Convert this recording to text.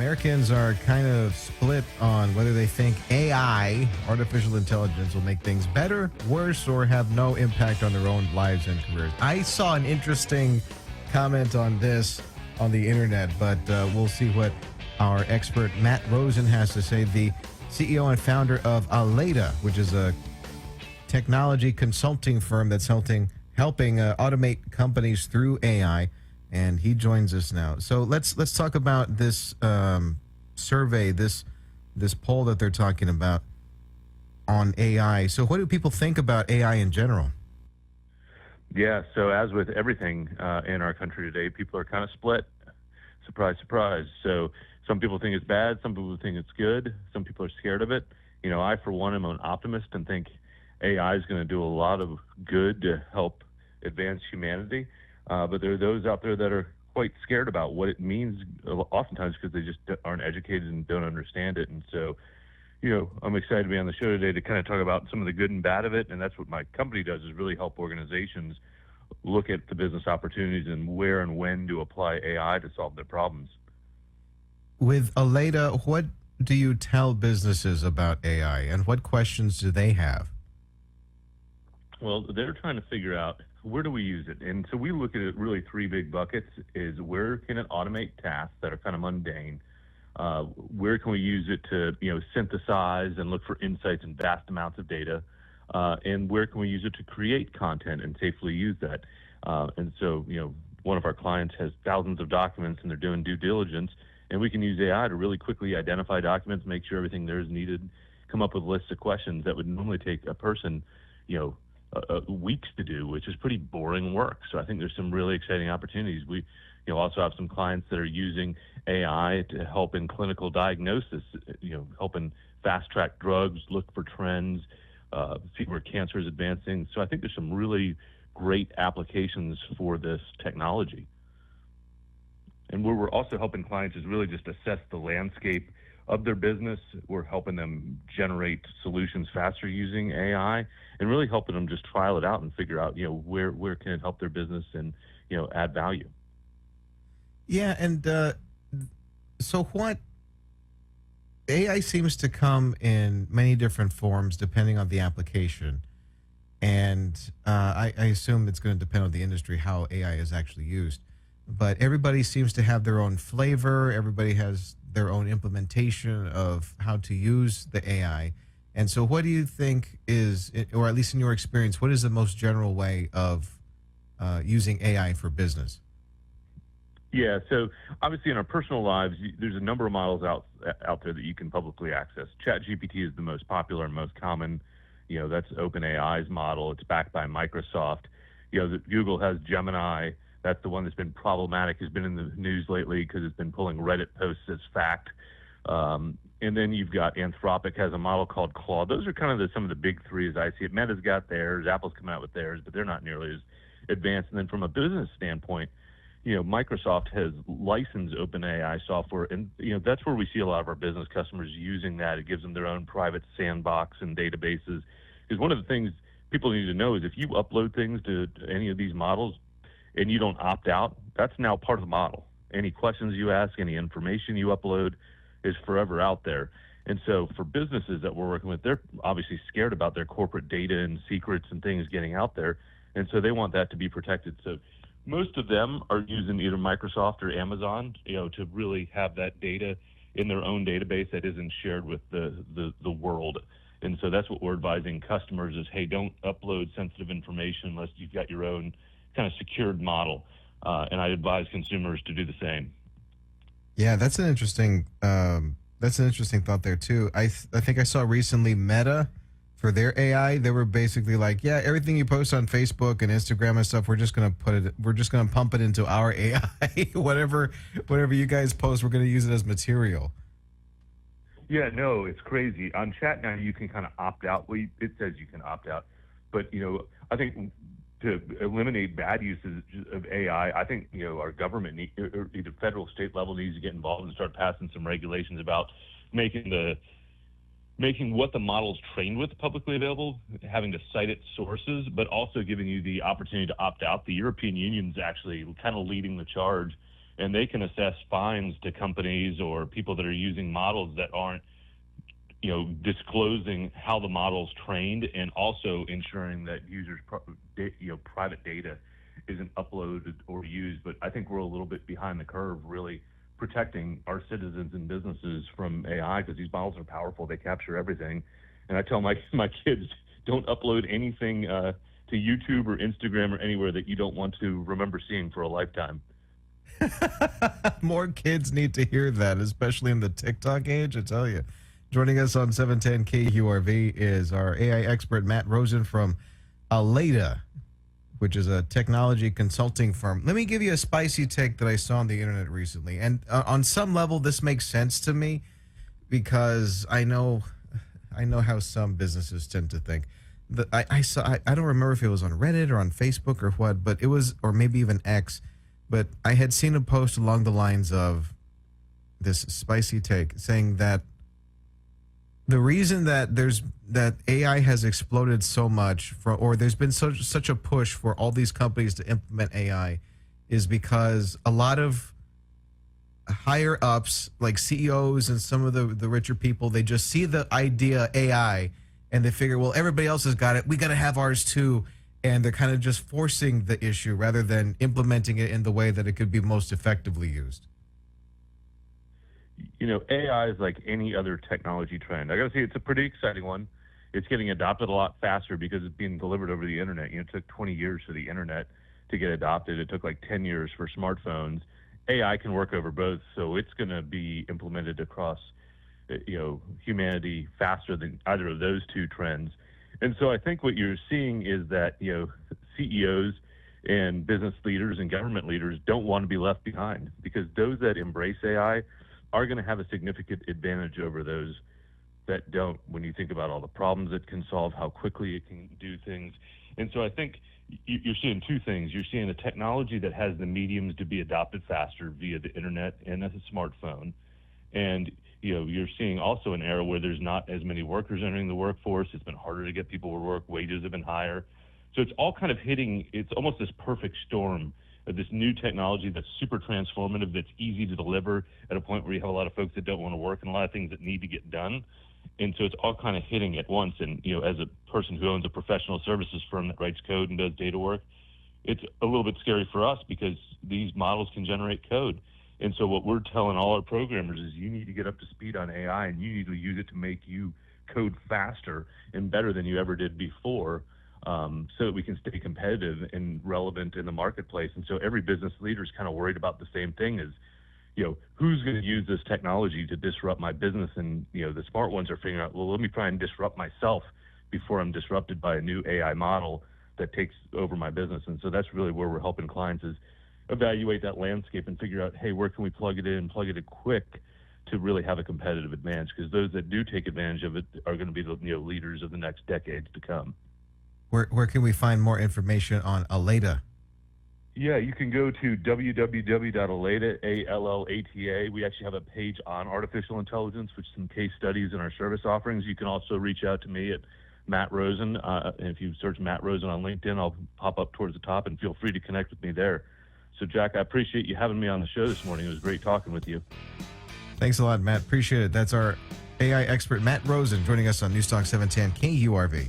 Americans are kind of split on whether they think AI, artificial intelligence, will make things better, worse, or have no impact on their own lives and careers. I saw an interesting comment on this on the internet, but we'll see what our expert Matt Rosen has to say. The CEO and founder of Aleda, which is a technology consulting firm that's helping automate companies through AI. And he joins us now. So let's talk about this survey, this poll that they're talking about on AI. So what do people think about AI in general? Yeah, so as with everything in our country today, people are kind of split. Surprise, surprise. So some people think it's bad, some people think it's good, some people are scared of it. You know, I, for one, am an optimist and think AI is going to do a lot of good to help advance humanity. But there are those out there that are quite scared about what it means, oftentimes because they just aren't educated and don't understand it. And so, you know, I'm excited to be on the show today to kind of talk about some of the good and bad of it. And that's what my company does, is really help organizations look at the business opportunities and where and when to apply AI to solve their problems. With Aleda, what do you tell businesses about AI, and what questions do they have? Well, they're trying to figure out, where do we use it? And so we look at it really three big buckets: is where can it automate tasks that are kind of mundane? Where can we use it to, synthesize and look for insights in vast amounts of data? And where can we use it to create content and safely use that? And so, one of our clients has thousands of documents and they're doing due diligence, and we can use AI to really quickly identify documents, make sure everything there is needed, come up with lists of questions that would normally take a person, weeks to do, which is pretty boring work. So I think there's some really exciting opportunities. We also have some clients that are using AI to help in clinical diagnosis, helping fast track drugs, look for trends, see where cancer is advancing. So I think there's some really great applications for this technology. And where we're also helping clients is really just assess the landscape of their business. We're helping them generate solutions faster using AI, and really helping them just trial it out and figure out, where can it help their business and, add value. Yeah, and so what? AI seems to come in many different forms depending on the application, and I assume it's going to depend on the industry how AI is actually used. But everybody seems to have their own flavor. Everybody has their own implementation of how to use the AI. And so what do you think is, or at least in your experience, what is the most general way of using AI for business? Yeah, so obviously in our personal lives, there's a number of models out there that you can publicly access. ChatGPT is the most popular and most common. That's OpenAI's model. It's backed by Microsoft. Google has Gemini. That's the one that's been problematic, has been in the news lately because it's been pulling Reddit posts as fact. And then you've got Anthropic has a model called Claude. Those are kind of some of the big three as I see it. Meta's got theirs. Apple's coming out with theirs, but they're not nearly as advanced. And then from a business standpoint, Microsoft has licensed OpenAI software, and that's where we see a lot of our business customers using that. It gives them their own private sandbox and databases. Because one of the things people need to know is if you upload things to any of these models and you don't opt out, that's now part of the model. Any questions you ask, any information you upload is forever out there. And so for businesses that we're working with, they're obviously scared about their corporate data and secrets and things getting out there. And so they want that to be protected. So most of them are using either Microsoft or Amazon, to really have that data in their own database that isn't shared with the world. And so that's what we're advising customers is, hey, don't upload sensitive information unless you've got your own kind of secured model. And I advise consumers to do the same. Yeah, that's an interesting thought there too. I think I saw recently Meta, for their AI, they were basically like, yeah, everything you post on Facebook and Instagram and stuff, we're just gonna pump it into our AI. whatever you guys post, we're gonna use it as material. Yeah, no, it's crazy. On chat now, you can kind of opt out. Well, it says you can opt out, but I think to eliminate bad uses of AI, I think our government, either federal, state level, needs to get involved and start passing some regulations about making what the model's trained with publicly available, having to cite its sources, but also giving you the opportunity to opt out. The European Union's actually kind of leading the charge and they can assess fines to companies or people that are using models that aren't, disclosing how the model's trained, and also ensuring that users' private data isn't uploaded or used. But I think we're a little bit behind the curve, really protecting our citizens and businesses from AI, because these models are powerful. They capture everything. And I tell my kids, don't upload anything to YouTube or Instagram or anywhere that you don't want to remember seeing for a lifetime. More kids need to hear that, especially in the TikTok age, I tell you. Joining us on 710 KURV is our AI expert, Matt Rosen from Aleda, which is a technology consulting firm. Let me give you a spicy take that I saw on the internet recently. And on some level, this makes sense to me, because I know how some businesses tend to think. I don't remember if it was on Reddit or on Facebook or what, but it was, or maybe even X, but I had seen a post along the lines of this spicy take saying that the reason that AI has exploded so much, or there's been such a push for all these companies to implement AI, is because a lot of higher ups, like CEOs and some of the richer people, they just see the idea AI and they figure, well, everybody else has got it, we got to have ours too. And they're kind of just forcing the issue rather than implementing it in the way that it could be most effectively used. AI is like any other technology trend. I got to say, it's a pretty exciting one. It's getting adopted a lot faster because it's being delivered over the internet. It took 20 years for the internet to get adopted. It took like 10 years for smartphones. AI can work over both, so it's going to be implemented across, humanity faster than either of those two trends. And so I think what you're seeing is that, CEOs and business leaders and government leaders don't want to be left behind, because those that embrace AI are going to have a significant advantage over those that don't, when you think about all the problems it can solve, how quickly it can do things. And so I think you're seeing two things. You're seeing a technology that has the mediums to be adopted faster via the internet and as a smartphone. And you're seeing also an era where there's not as many workers entering the workforce. It's been harder to get people to work. Wages have been higher. So it's all kind of hitting, it's almost this perfect storm of this new technology that's super transformative, that's easy to deliver at a point where you have a lot of folks that don't want to work and a lot of things that need to get done. And so it's all kind of hitting at once. And, as a person who owns a professional services firm that writes code and does data work, it's a little bit scary for us because these models can generate code. And so what we're telling all our programmers is you need to get up to speed on AI, and you need to use it to make you code faster and better than you ever did before, so that we can stay competitive and relevant in the marketplace. And so every business leader is kind of worried about the same thing: is, who's going to use this technology to disrupt my business? And, the smart ones are figuring out, well, let me try and disrupt myself before I'm disrupted by a new AI model that takes over my business. And so that's really where we're helping clients, is evaluate that landscape and figure out, hey, where can we plug it in, plug it in quick to really have a competitive advantage? Because those that do take advantage of it are going to be the leaders of the next decades to come. Where can we find more information on Aleda? Yeah, you can go to www.allata, A-L-L-A-T-A. We actually have a page on artificial intelligence with some case studies in our service offerings. You can also reach out to me at Matt Rosen. And if you search Matt Rosen on LinkedIn, I'll pop up towards the top, and feel free to connect with me there. So, Jack, I appreciate you having me on the show this morning. It was great talking with you. Thanks a lot, Matt. Appreciate it. That's our AI expert, Matt Rosen, joining us on Newstalk 710 KURV.